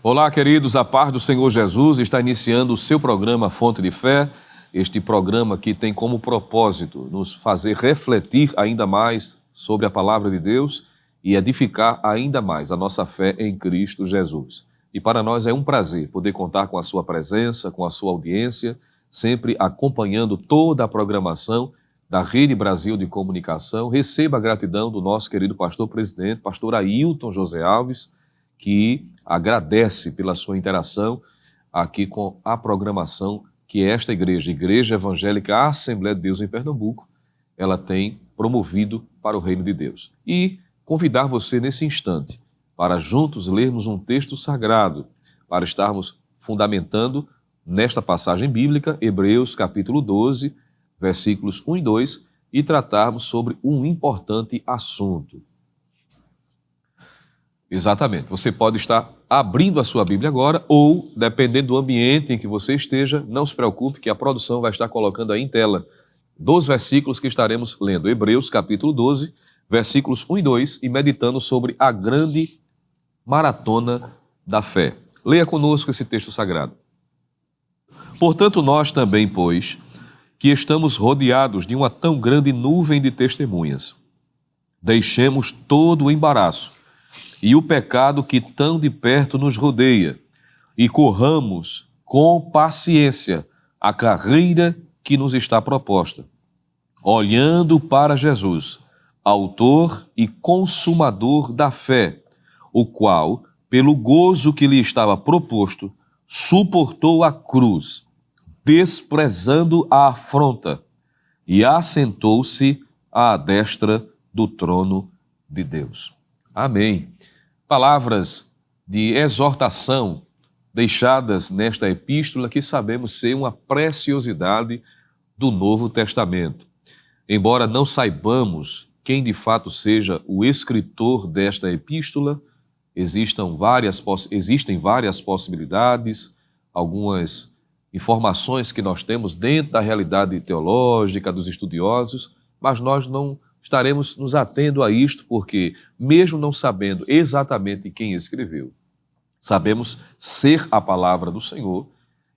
Olá, queridos, a paz do Senhor Jesus está iniciando o seu programa Fonte de Fé, este programa que tem como propósito nos fazer refletir ainda mais sobre a palavra de Deus e edificar ainda mais a nossa fé em Cristo Jesus. E para nós é um prazer poder contar com a sua presença, com a sua audiência, sempre acompanhando toda a programação da Rede Brasil de Comunicação. Receba a gratidão do nosso querido pastor presidente, pastor Ailton José Alves, que agradece pela sua interação aqui com a programação que esta Igreja Evangélica Assembleia de Deus em Pernambuco, ela tem promovido para o reino de Deus. E convidar você nesse instante para juntos lermos um texto sagrado, para estarmos fundamentando nesta passagem bíblica, Hebreus capítulo 12, versículos 1 e 2, e tratarmos sobre um importante assunto. Exatamente. Você pode estar abrindo a sua Bíblia agora ou, dependendo do ambiente em que você esteja, não se preocupe que a produção vai estar colocando aí em tela dos versículos que estaremos lendo. Hebreus, capítulo 12, versículos 1 e 2, e meditando sobre a grande maratona da fé. Leia conosco esse texto sagrado. Portanto, nós também, pois, que estamos rodeados de uma tão grande nuvem de testemunhas, deixemos todo o embaraço e o pecado que tão de perto nos rodeia, e corramos com paciência a carreira que nos está proposta, olhando para Jesus, autor e consumador da fé, o qual, pelo gozo que lhe estava proposto, suportou a cruz, desprezando a afronta, e assentou-se à destra do trono de Deus. Amém. Palavras de exortação deixadas nesta epístola que sabemos ser uma preciosidade do Novo Testamento. Embora não saibamos quem de fato seja o escritor desta epístola, existem várias possibilidades, algumas informações que nós temos dentro da realidade teológica dos estudiosos, mas nós não estaremos nos atendo a isto porque, mesmo não sabendo exatamente quem escreveu, sabemos ser a palavra do Senhor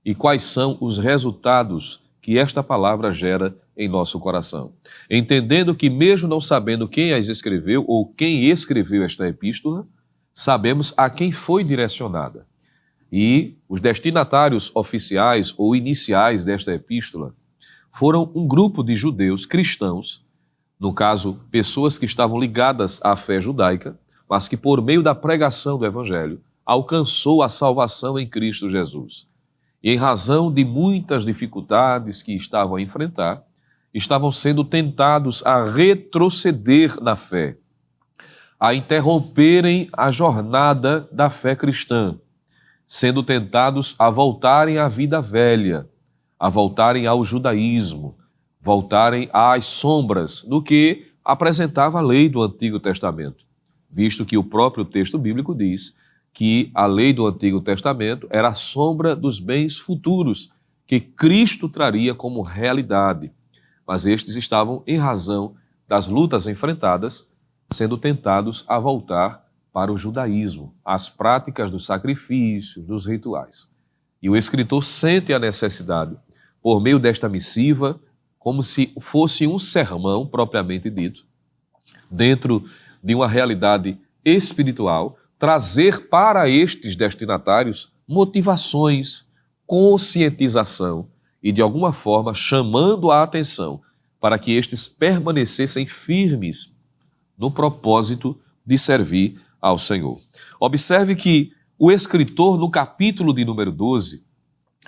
e quais são os resultados que esta palavra gera em nosso coração. Entendendo que, mesmo não sabendo quem as escreveu ou quem escreveu esta epístola, sabemos a quem foi direcionada. E os destinatários oficiais ou iniciais desta epístola foram um grupo de judeus cristãos, no caso, pessoas que estavam ligadas à fé judaica, mas que por meio da pregação do Evangelho alcançou a salvação em Cristo Jesus. E em razão de muitas dificuldades que estavam a enfrentar, estavam sendo tentados a retroceder na fé, a interromperem a jornada da fé cristã, sendo tentados a voltarem à vida velha, a voltarem ao judaísmo, voltarem às sombras do que apresentava a lei do Antigo Testamento, visto que o próprio texto bíblico diz que a lei do Antigo Testamento era a sombra dos bens futuros que Cristo traria como realidade, mas estes estavam, em razão das lutas enfrentadas, sendo tentados a voltar para o judaísmo, às práticas dos sacrifícios, dos rituais. E o escritor sente a necessidade, por meio desta missiva, como se fosse um sermão propriamente dito, dentro de uma realidade espiritual, trazer para estes destinatários motivações, conscientização e, de alguma forma, chamando a atenção para que estes permanecessem firmes no propósito de servir ao Senhor. Observe que o escritor, no capítulo de número 12,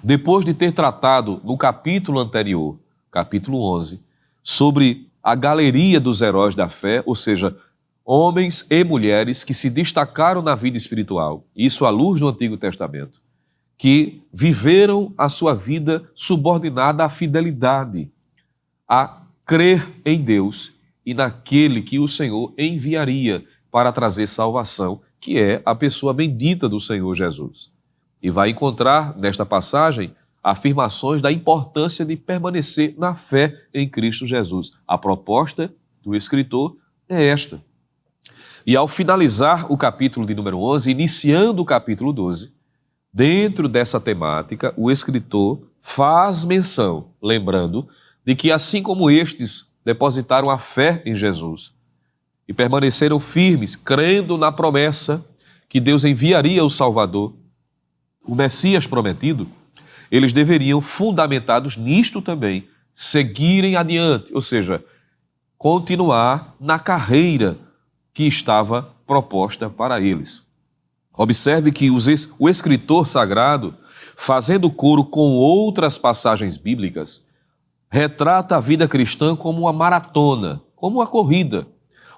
depois de ter tratado no capítulo anterior, capítulo 11, sobre a galeria dos heróis da fé, ou seja, homens e mulheres que se destacaram na vida espiritual, isso à luz do Antigo Testamento, que viveram a sua vida subordinada à fidelidade, a crer em Deus e naquele que o Senhor enviaria para trazer salvação, que é a pessoa bendita do Senhor Jesus. E vai encontrar nesta passagem afirmações da importância de permanecer na fé em Cristo Jesus. A proposta do escritor é esta. E ao finalizar o capítulo de número 11, iniciando o capítulo 12, Dentro dessa temática, o escritor faz menção, lembrando, de que assim como estes depositaram a fé em Jesus e permaneceram firmes, crendo na promessa que Deus enviaria o Salvador, o Messias prometido, eles deveriam, fundamentados nisto também, seguirem adiante, ou seja, continuar na carreira que estava proposta para eles. Observe que o escritor sagrado, fazendo coro com outras passagens bíblicas, retrata a vida cristã como uma maratona, como uma corrida,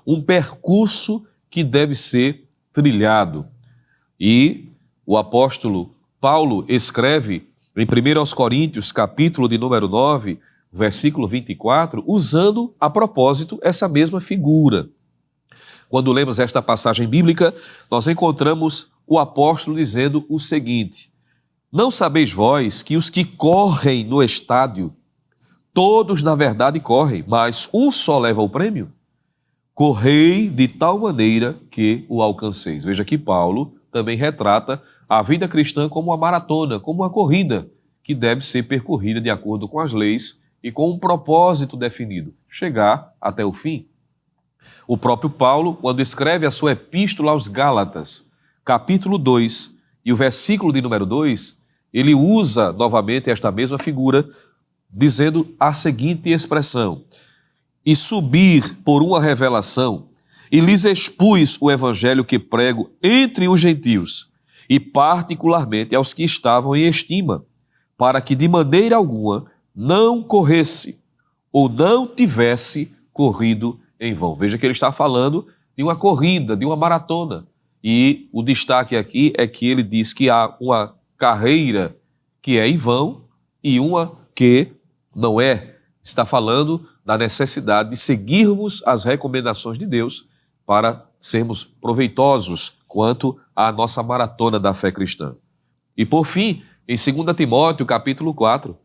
um percurso que deve ser trilhado. E o apóstolo Paulo escreve em 1 Coríntios, capítulo de número 9, versículo 24, usando a propósito essa mesma figura. Quando lemos esta passagem bíblica, nós encontramos o apóstolo dizendo o seguinte: não sabeis vós que os que correm no estádio, todos na verdade correm, mas um só leva o prêmio? Correi de tal maneira que o alcanceis. Veja que Paulo também retrata a vida cristã como uma maratona, como uma corrida que deve ser percorrida de acordo com as leis e com um propósito definido, chegar até o fim. O próprio Paulo, quando escreve a sua epístola aos Gálatas, capítulo 2, e o versículo de número 2, ele usa novamente esta mesma figura, dizendo a seguinte expressão: e subir por uma revelação, e lhes expus o evangelho que prego entre os gentios, e particularmente aos que estavam em estima, para que de maneira alguma não corresse, ou não tivesse corrido em vão. Veja que ele está falando de uma corrida, de uma maratona. E o destaque aqui é que ele diz que há uma carreira que é em vão e uma que não é. Está falando da necessidade de seguirmos as recomendações de Deus para sermos proveitosos quanto à nossa maratona da fé cristã. E por fim, em 2 Timóteo, capítulo 4,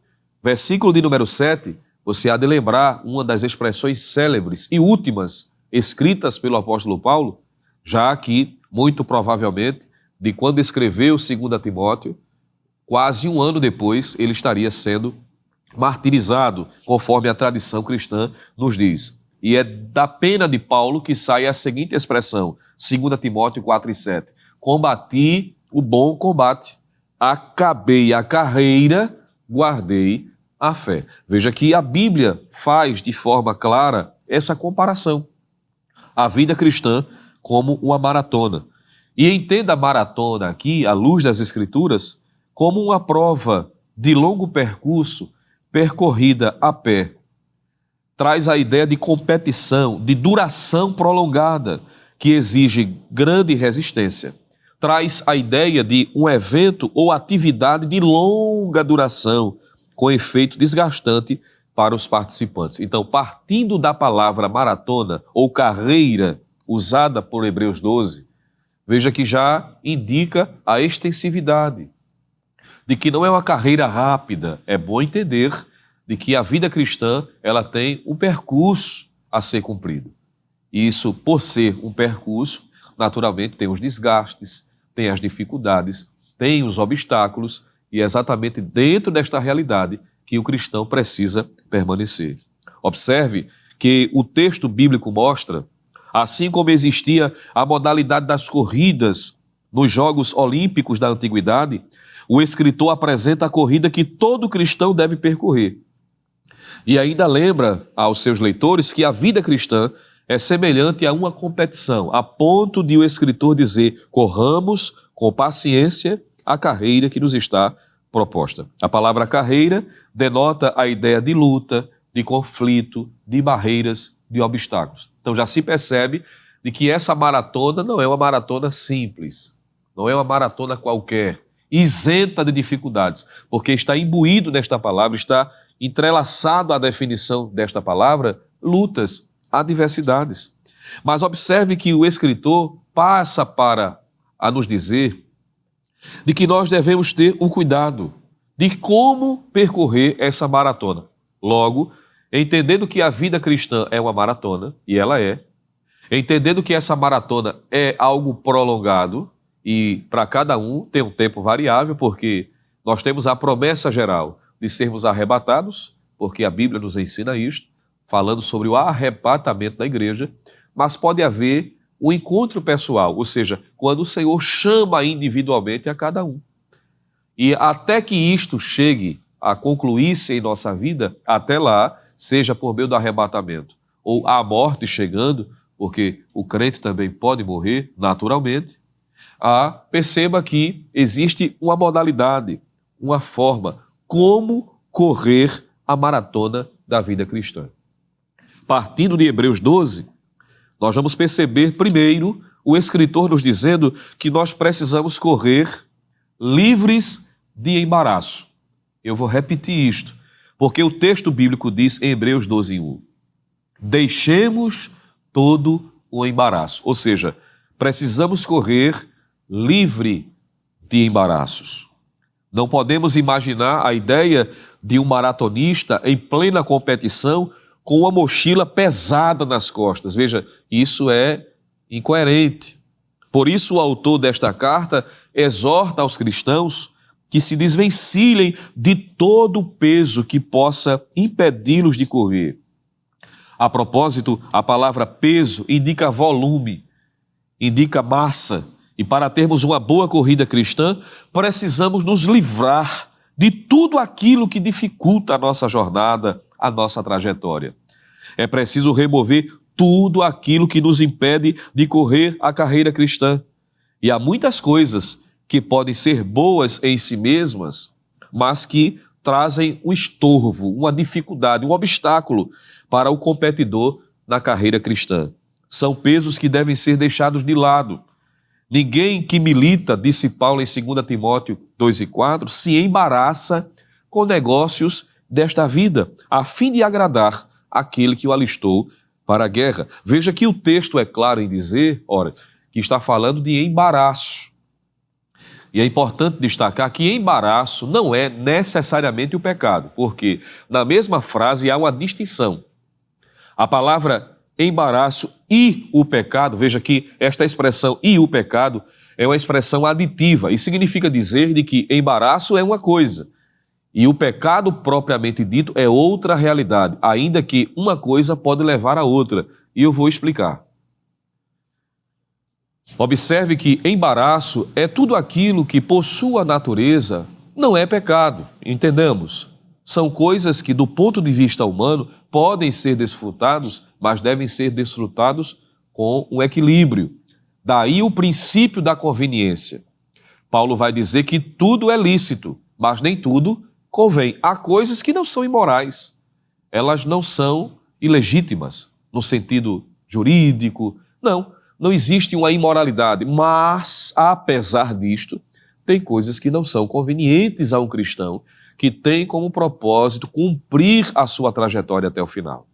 versículo de número 7, você há de lembrar uma das expressões célebres e últimas escritas pelo apóstolo Paulo, já que, muito provavelmente, de quando escreveu 2 Timóteo, quase um ano depois ele estaria sendo martirizado, conforme a tradição cristã nos diz. E é da pena de Paulo que sai a seguinte expressão, 2 Timóteo 4:7. Combati o bom combate, acabei a carreira, guardei a fé. Veja que a Bíblia faz de forma clara essa comparação. A vida cristã como uma maratona. E entenda a maratona aqui, à luz das Escrituras, como uma prova de longo percurso percorrida a pé. Traz a ideia de competição, de duração prolongada, que exige grande resistência. Traz a ideia de um evento ou atividade de longa duração, com efeito desgastante para os participantes. Então, partindo da palavra maratona ou carreira, usada por Hebreus 12, veja que já indica a extensividade, de que não é uma carreira rápida. É bom entender de que a vida cristã ela tem um percurso a ser cumprido. E isso, por ser um percurso, naturalmente tem os desgastes, tem as dificuldades, tem os obstáculos, e é exatamente dentro desta realidade que o cristão precisa permanecer. Observe que o texto bíblico mostra, assim como existia a modalidade das corridas nos Jogos Olímpicos da Antiguidade, o escritor apresenta a corrida que todo cristão deve percorrer. E ainda lembra aos seus leitores que a vida cristã é semelhante a uma competição, a ponto de o escritor dizer: corramos com paciência a carreira que nos está proposta. A palavra carreira denota a ideia de luta, de conflito, de barreiras, de obstáculos. Então já se percebe de que essa maratona não é uma maratona simples, não é uma maratona qualquer, isenta de dificuldades, porque está imbuído nesta palavra, está entrelaçado à definição desta palavra, lutas, adversidades. Mas observe que o escritor passa a nos dizer de que nós devemos ter o cuidado de como percorrer essa maratona. Logo, entendendo que a vida cristã é uma maratona, e ela é, entendendo que essa maratona é algo prolongado, E para cada um tem um tempo variável, porque nós temos a promessa geral de sermos arrebatados, porque a Bíblia nos ensina isto, falando sobre o arrebatamento da igreja, mas pode haver um encontro pessoal, ou seja, quando o Senhor chama individualmente a cada um. E até que isto chegue a concluir-se em nossa vida, até lá, seja por meio do arrebatamento ou a morte chegando, porque o crente também pode morrer naturalmente, perceba que existe uma modalidade, uma forma, como correr a maratona da vida cristã. Partindo de Hebreus 12, nós vamos perceber primeiro o escritor nos dizendo que nós precisamos correr livres de embaraço. Eu vou repetir isto, porque o texto bíblico diz em Hebreus 12:1, deixemos todo o embaraço, ou seja, precisamos correr livre de embaraços. Não podemos imaginar a ideia de um maratonista em plena competição com uma mochila pesada nas costas. Veja, isso é incoerente. Por isso o autor desta carta exorta aos cristãos que se desvencilhem de todo o peso que possa impedi-los de correr. A propósito, a palavra peso indica volume, indica massa. E para termos uma boa corrida cristã, precisamos nos livrar de tudo aquilo que dificulta a nossa jornada, a nossa trajetória. É preciso remover tudo aquilo que nos impede de correr a carreira cristã. E há muitas coisas que podem ser boas em si mesmas, mas que trazem um estorvo, uma dificuldade, um obstáculo para o competidor na carreira cristã. São pesos que devem ser deixados de lado. Ninguém que milita, disse Paulo em 2 Timóteo 2:4, se embaraça com negócios desta vida, a fim de agradar aquele que o alistou para a guerra. Veja que o texto é claro em dizer, que está falando de embaraço. E é importante destacar que embaraço não é necessariamente o pecado, porque na mesma frase há uma distinção. A palavra embaraço e o pecado, veja que esta expressão e o pecado é uma expressão aditiva e significa dizer de que embaraço é uma coisa e o pecado propriamente dito é outra realidade, ainda que uma coisa pode levar a outra, e eu vou explicar. Observe que embaraço é tudo aquilo que, por sua natureza, não é pecado, entendamos. São coisas que, do ponto de vista humano, podem ser desfrutados, mas devem ser desfrutados com um equilíbrio. Daí o princípio da conveniência. Paulo vai dizer que tudo é lícito, mas nem tudo convém. Há coisas que não são imorais. Elas não são ilegítimas, no sentido jurídico. Não existe uma imoralidade, mas, apesar disto, tem coisas que não são convenientes a um cristão, que tem como propósito cumprir a sua trajetória até o final.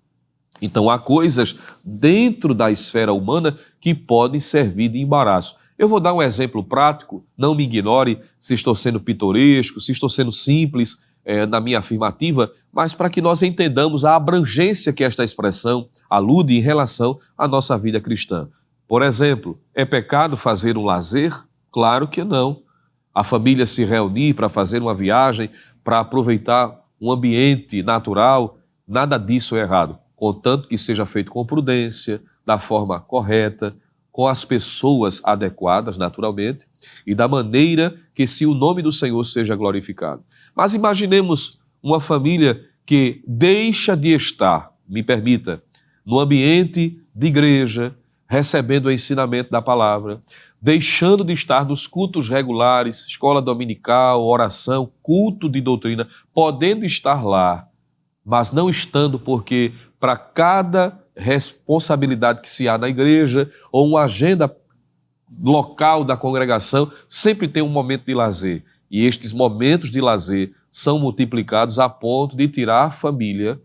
Então, há coisas dentro da esfera humana que podem servir de embaraço. Eu vou dar um exemplo prático, não me ignore se estou sendo pitoresco, se estou sendo simples na minha afirmativa, mas para que nós entendamos a abrangência que esta expressão alude em relação à nossa vida cristã. Por exemplo, é pecado fazer um lazer? Claro que não. A família se reunir para fazer uma viagem, para aproveitar um ambiente natural, nada disso é errado, contanto que seja feito com prudência, da forma correta, com as pessoas adequadas, naturalmente, e da maneira que se o nome do Senhor seja glorificado. Mas imaginemos uma família que deixa de estar, me permita, no ambiente de igreja, recebendo o ensinamento da palavra, deixando de estar nos cultos regulares, escola dominical, oração, culto de doutrina, podendo estar lá, mas não estando porque para cada responsabilidade que se há na igreja ou uma agenda local da congregação, sempre tem um momento de lazer. E estes momentos de lazer são multiplicados a ponto de tirar a família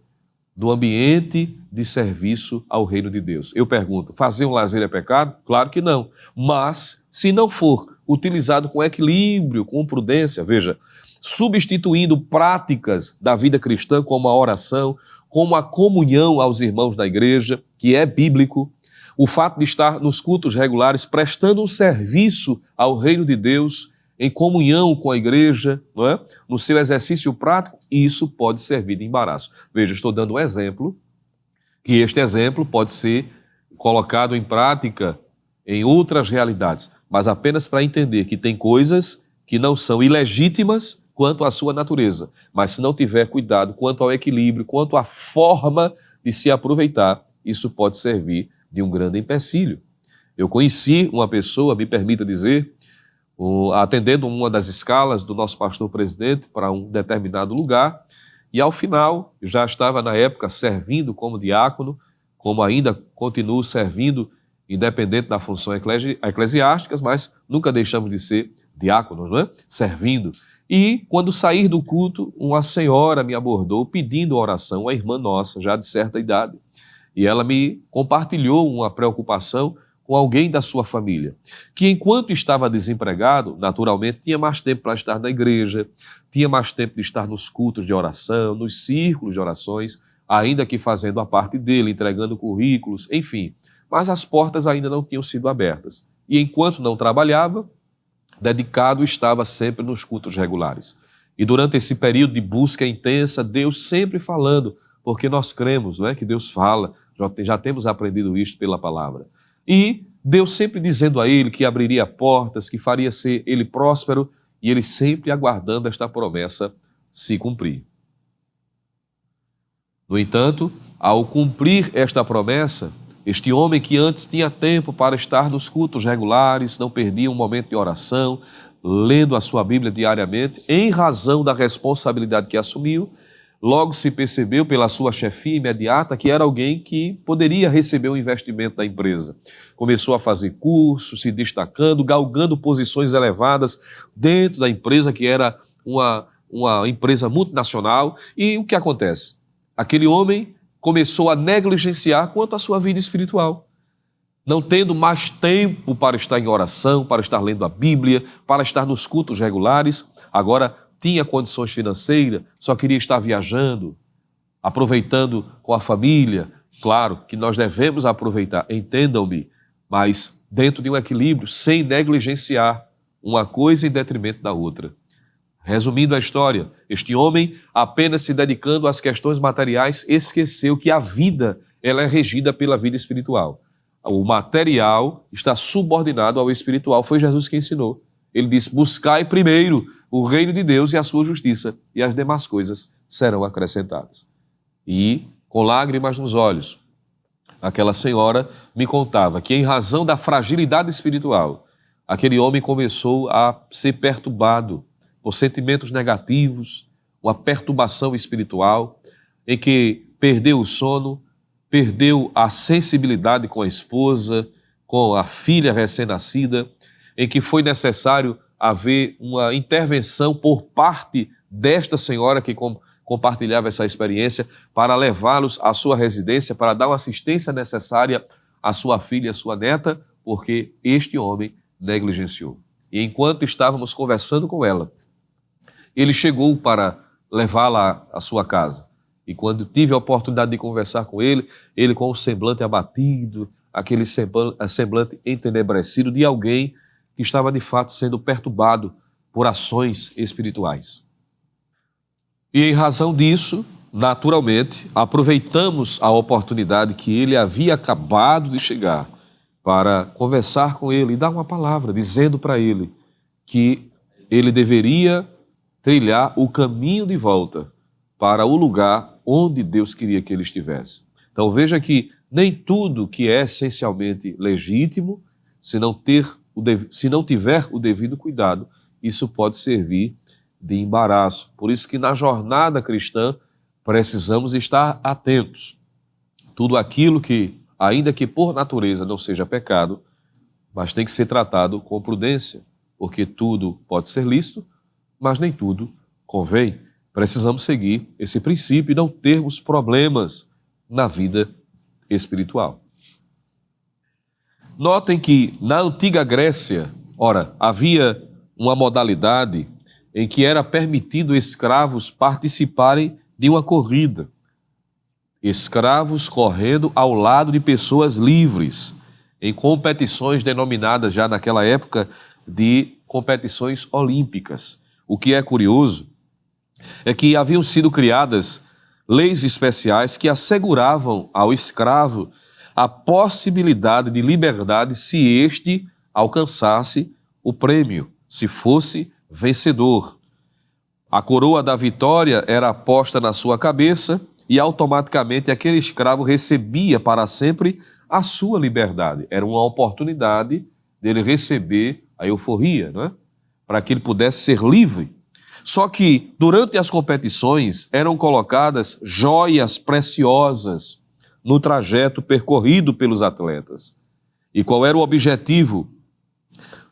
do ambiente de serviço ao reino de Deus. Eu pergunto, fazer um lazer é pecado? Claro que não. Mas, se não for utilizado com equilíbrio, com prudência, veja, substituindo práticas da vida cristã como a oração, como a comunhão aos irmãos da igreja, que é bíblico, O fato de estar nos cultos regulares, prestando um serviço ao reino de Deus, em comunhão com a igreja, não é? No seu exercício prático, isso pode servir de embaraço. Veja, estou dando um exemplo, que este exemplo pode ser colocado em prática em outras realidades, mas apenas para entender que tem coisas que não são ilegítimas quanto à sua natureza, mas se não tiver cuidado quanto ao equilíbrio, quanto à forma de se aproveitar, isso pode servir de um grande empecilho. Eu conheci uma pessoa, me permita dizer, atendendo uma das escalas do nosso pastor presidente para um determinado lugar, e ao final, eu já estava na época servindo como diácono, como ainda continuo servindo, independente da função eclesiástica, mas nunca deixamos de ser diáconos, não é? Servindo. E quando sair do culto, uma senhora me abordou pedindo oração, uma irmã nossa, já de certa idade. E ela me compartilhou uma preocupação com alguém da sua família, que enquanto estava desempregado, naturalmente tinha mais tempo para estar na igreja, tinha mais tempo de estar nos cultos de oração, nos círculos de orações, ainda que fazendo a parte dele, entregando currículos, enfim. Mas as portas ainda não tinham sido abertas. E enquanto não trabalhava, dedicado estava sempre nos cultos regulares. E durante esse período de busca intensa, Deus sempre falando, porque nós cremos, não é, que Deus fala, já temos aprendido isto pela palavra. E Deus sempre dizendo a ele que abriria portas, que faria ser ele próspero, e ele sempre aguardando esta promessa se cumprir. No entanto, ao cumprir esta promessa, este homem que antes tinha tempo para estar nos cultos regulares, não perdia um momento de oração, lendo a sua Bíblia diariamente, em razão da responsabilidade que assumiu, logo se percebeu pela sua chefia imediata que era alguém que poderia receber um investimento da empresa. Começou a fazer cursos, se destacando, galgando posições elevadas dentro da empresa, que era uma empresa multinacional. E o que acontece? Aquele homem começou a negligenciar quanto à sua vida espiritual, não tendo mais tempo para estar em oração, para estar lendo a Bíblia, para estar nos cultos regulares. Agora tinha condições financeiras, só queria estar viajando, aproveitando com a família. Claro que nós devemos aproveitar, entendam-me, mas dentro de um equilíbrio, sem negligenciar uma coisa em detrimento da outra. Resumindo a história, este homem, apenas se dedicando às questões materiais, esqueceu que a vida ela é regida pela vida espiritual. O material está subordinado ao espiritual. Foi Jesus que ensinou. Ele disse, buscai primeiro o reino de Deus e a sua justiça, e as demais coisas serão acrescentadas. E, com lágrimas nos olhos, aquela senhora me contava que, em razão da fragilidade espiritual, aquele homem começou a ser perturbado por sentimentos negativos, uma perturbação espiritual, em que perdeu o sono, perdeu a sensibilidade com a esposa, com a filha recém-nascida, em que foi necessário haver uma intervenção por parte desta senhora que compartilhava essa experiência para levá-los à sua residência, para dar uma assistência necessária à sua filha e à sua neta, porque este homem negligenciou. E enquanto estávamos conversando com ela, ele chegou para levá-la à sua casa. E quando tive a oportunidade de conversar com ele, ele com um semblante abatido, aquele semblante entenebrecido de alguém que estava de fato sendo perturbado por ações espirituais. E em razão disso, naturalmente, aproveitamos a oportunidade que ele havia acabado de chegar para conversar com ele e dar uma palavra, dizendo para ele que ele deveria trilhar o caminho de volta para o lugar onde Deus queria que ele estivesse. Então veja que nem tudo que é essencialmente legítimo, se não tiver o devido cuidado, isso pode servir de embaraço. Por isso que na jornada cristã precisamos estar atentos. Tudo aquilo que, ainda que por natureza não seja pecado, mas tem que ser tratado com prudência, porque tudo pode ser lícito, mas nem tudo convém. Precisamos seguir esse princípio e não termos problemas na vida espiritual. Notem que na antiga Grécia, havia uma modalidade em que era permitido escravos participarem de uma corrida. Escravos correndo ao lado de pessoas livres. em competições denominadas já naquela época de competições olímpicas. O que é curioso é que haviam sido criadas leis especiais que asseguravam ao escravo a possibilidade de liberdade se este alcançasse o prêmio, se fosse vencedor. A coroa da vitória era posta na sua cabeça e automaticamente aquele escravo recebia para sempre a sua liberdade. Era uma oportunidade dele receber a euforia, não é? Para que ele pudesse ser livre. Só que, durante as competições, eram colocadas joias preciosas no trajeto percorrido pelos atletas. E qual era o objetivo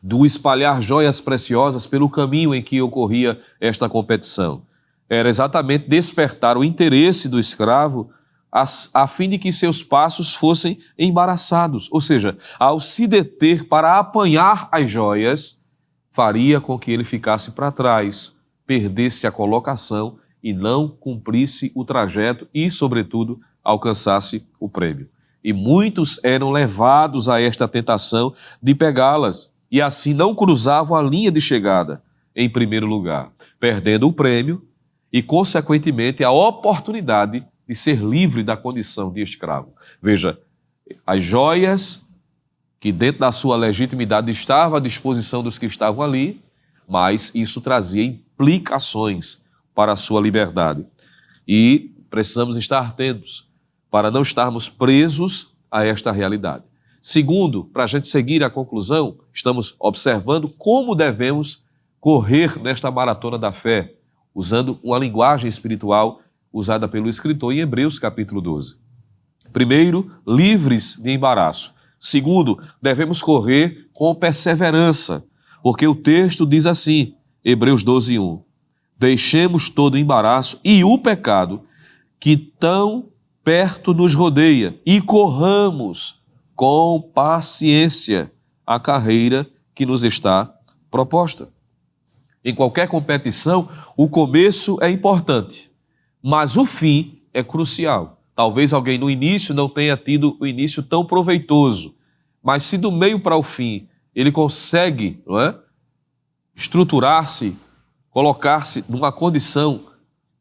do espalhar joias preciosas pelo caminho em que ocorria esta competição? Era exatamente despertar o interesse do escravo a fim de que seus passos fossem embaraçados. Ou seja, ao se deter para apanhar as joias, faria com que ele ficasse para trás, perdesse a colocação e não cumprisse o trajeto e, sobretudo, alcançasse o prêmio. E muitos eram levados a esta tentação de pegá-las e assim não cruzavam a linha de chegada em primeiro lugar, perdendo o prêmio e, consequentemente, a oportunidade de ser livre da condição de escravo. Veja, as joias que dentro da sua legitimidade estavam à disposição dos que estavam ali, mas isso trazia implicações para a sua liberdade. E precisamos estar atentos para não estarmos presos a esta realidade. Segundo, para a gente seguir a conclusão, estamos observando como devemos correr nesta maratona da fé, usando uma linguagem espiritual usada pelo escritor em Hebreus capítulo 12. Primeiro, livres de embaraço. Segundo, devemos correr com perseverança, porque o texto diz assim, Hebreus 12:1, deixemos todo o embaraço e o pecado que tão perto nos rodeia e corramos com paciência a carreira que nos está proposta. Em qualquer competição, o começo é importante, mas o fim é crucial. Talvez alguém no início não tenha tido o início tão proveitoso, mas se do meio para o fim ele consegue, não é, estruturar-se, colocar-se numa condição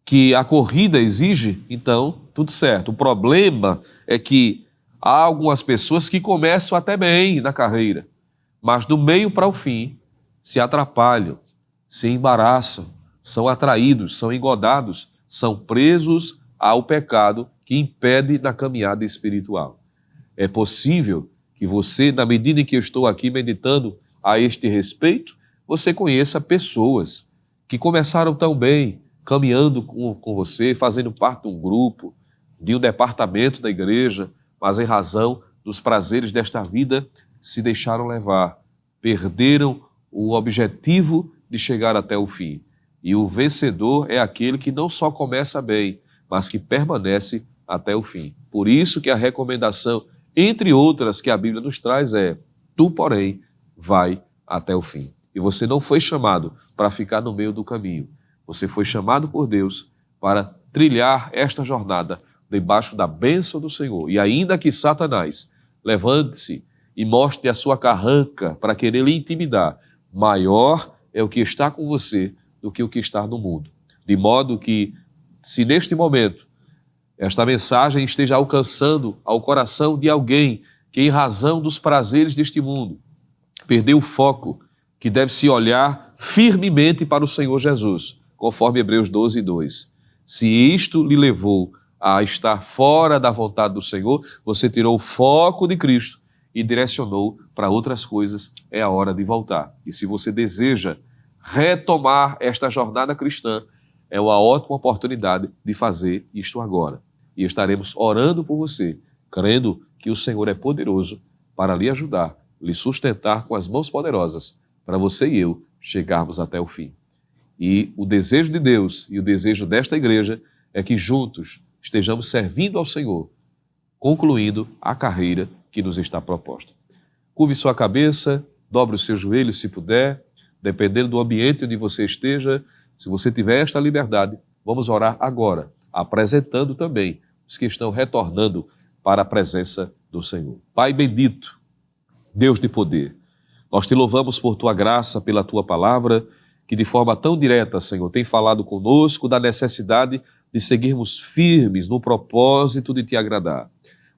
que a corrida exige, então tudo certo. O problema é que há algumas pessoas que começam até bem na carreira, mas do meio para o fim se atrapalham, se embaraçam, são atraídos, são engodados, são presos ao pecado que impede na caminhada espiritual. É possível que você, na medida em que eu estou aqui meditando a este respeito, você conheça pessoas que começaram tão bem, caminhando com você, fazendo parte de um grupo, de um departamento da igreja, mas em razão dos prazeres desta vida, se deixaram levar, perderam o objetivo de chegar até o fim. E o vencedor é aquele que não só começa bem, mas que permanece até o fim. Por isso que a recomendação, entre outras que a Bíblia nos traz, é: tu, porém, vai até o fim. E você não foi chamado para ficar no meio do caminho. Você foi chamado por Deus para trilhar esta jornada debaixo da bênção do Senhor. E ainda que Satanás levante-se e mostre a sua carranca para querer lhe intimidar, maior é o que está com você do que o que está no mundo. De modo que, se neste momento esta mensagem esteja alcançando ao coração de alguém que, em razão dos prazeres deste mundo, perdeu o foco, que deve se olhar firmemente para o Senhor Jesus, conforme Hebreus 12:2. Se isto lhe levou a estar fora da vontade do Senhor, você tirou o foco de Cristo e direcionou para outras coisas, é a hora de voltar. E se você deseja retomar esta jornada cristã, é uma ótima oportunidade de fazer isto agora. E estaremos orando por você, crendo que o Senhor é poderoso para lhe ajudar, lhe sustentar com as mãos poderosas, para você e eu chegarmos até o fim. E o desejo de Deus e o desejo desta igreja é que juntos estejamos servindo ao Senhor, concluindo a carreira que nos está proposta. Curve sua cabeça, dobre os seus joelhos se puder, dependendo do ambiente onde você esteja. Se você tiver esta liberdade, vamos orar agora, apresentando também os que estão retornando para a presença do Senhor. Pai bendito, Deus de poder, nós te louvamos por tua graça, pela tua palavra, que de forma tão direta, Senhor, tem falado conosco da necessidade de seguirmos firmes no propósito de te agradar,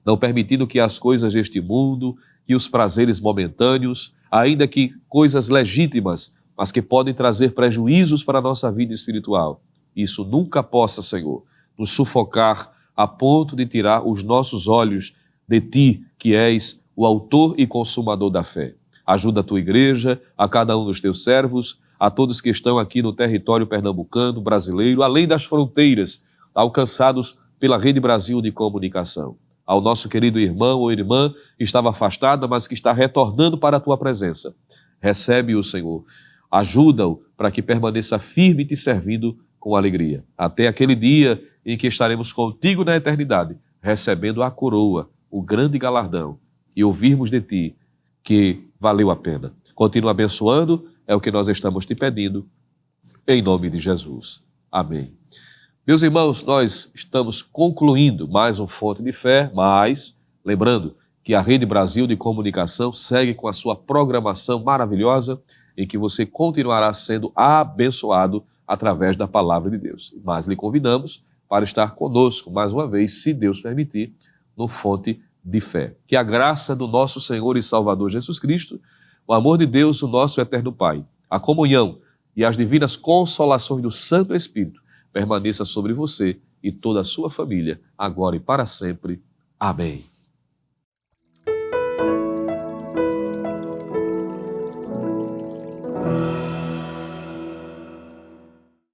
não permitindo que as coisas deste mundo, que os prazeres momentâneos, ainda que coisas legítimas, mas que podem trazer prejuízos para a nossa vida espiritual, isso nunca possa, Senhor, nos sufocar a ponto de tirar os nossos olhos de ti, que és o autor e consumador da fé. Ajuda a tua igreja, a cada um dos teus servos, a todos que estão aqui no território pernambucano, brasileiro, além das fronteiras, alcançados pela Rede Brasil de Comunicação. Ao nosso querido irmão ou irmã que estava afastada, mas que está retornando para a tua presença. Recebe-o, Senhor. Ajuda-o para que permaneça firme te servindo com alegria. Até aquele dia em que estaremos contigo na eternidade, recebendo a coroa, o grande galardão, e ouvirmos de ti que valeu a pena. Continua abençoando, é o que nós estamos te pedindo, em nome de Jesus. Amém. Meus irmãos, nós estamos concluindo mais um Fonte de Fé, mas lembrando que a Rede Brasil de Comunicação segue com a sua programação maravilhosa, em que você continuará sendo abençoado através da palavra de Deus. Mas lhe convidamos para estar conosco mais uma vez, se Deus permitir, no Fonte de Fé. Que a graça do nosso Senhor e Salvador Jesus Cristo, o amor de Deus, o nosso eterno Pai, a comunhão e as divinas consolações do Santo Espírito permaneça sobre você e toda a sua família, agora e para sempre. Amém.